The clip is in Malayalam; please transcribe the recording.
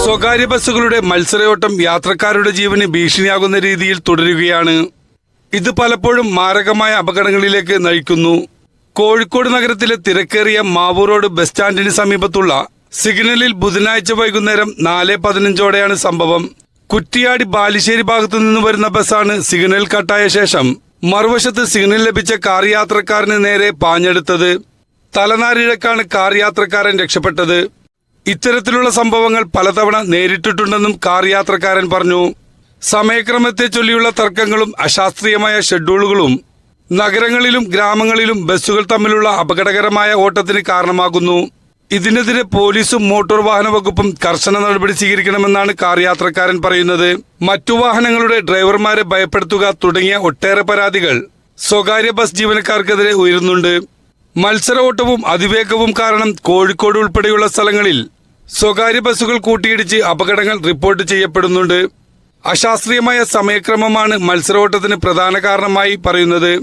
സ്വകാര്യ ബസ്സുകളുടെ മത്സരയോട്ടം യാത്രക്കാരുടെ ജീവന് ഭീഷണിയാകുന്ന രീതിയിൽ തുടരുകയാണ്. ഇത് പലപ്പോഴും മാരകമായ അപകടങ്ങളിലേക്ക് നയിക്കുന്നു. കോഴിക്കോട് നഗരത്തിലെ തിരക്കേറിയ മാവൂർ റോഡ് ബസ് സ്റ്റാൻഡിന് സമീപത്തുള്ള സിഗ്നലിൽ ബുധനാഴ്ച വൈകുന്നേരം 4:15ഓടെയാണ് സംഭവം. കുറ്റിയാടി ബാലുശ്ശേരി ഭാഗത്തു നിന്ന് വരുന്ന ബസ്സാണ് സിഗ്നൽ കട്ടായ ശേഷം മറുവശത്ത് സിഗ്നൽ ലഭിച്ച കാർ യാത്രക്കാരന് നേരെ പാഞ്ഞെടുത്തത്. തലനാരിഴക്കാണ് കാർ യാത്രക്കാരൻ രക്ഷപ്പെട്ടത്. ഇത്തരത്തിലുള്ള സംഭവങ്ങൾ പലതവണ നേരിട്ടിട്ടുണ്ടെന്നും കാർ യാത്രക്കാരൻ പറഞ്ഞു. സമയക്രമത്തെ ചൊല്ലിയുള്ള തർക്കങ്ങളും അശാസ്ത്രീയമായ ഷെഡ്യൂളുകളും നഗരങ്ങളിലും ഗ്രാമങ്ങളിലും ബസ്സുകൾ തമ്മിലുള്ള അപകടകരമായ ഓട്ടത്തിന് കാരണമാകുന്നു. ഇതിനെതിരെ പോലീസും മോട്ടോർ വാഹന വകുപ്പും കർശന നടപടി സ്വീകരിക്കണമെന്നാണ് കാർ യാത്രക്കാരൻ പറയുന്നത്. മറ്റു വാഹനങ്ങളുടെ ഡ്രൈവർമാരെ ഭയപ്പെടുത്തുക തുടങ്ങിയ ഒട്ടേറെ പരാതികൾ സ്വകാര്യ ബസ് ജീവനക്കാർക്കെതിരെ ഉയരുന്നുണ്ട്. മത്സര ഓട്ടവും അതിവേഗവും കാരണം കോഴിക്കോട് ഉൾപ്പെടെയുള്ള സ്ഥലങ്ങളിൽ സ്വകാര്യ ബസ്സുകൾ കൂട്ടിയിടിച്ച് അപകടങ്ങൾ റിപ്പോർട്ട് ചെയ്യപ്പെടുന്നുണ്ട്. അശാസ്ത്രീയമായ സമയക്രമമാണ് മത്സരോട്ടത്തിന് പ്രധാന കാരണമായി പറയുന്നത്.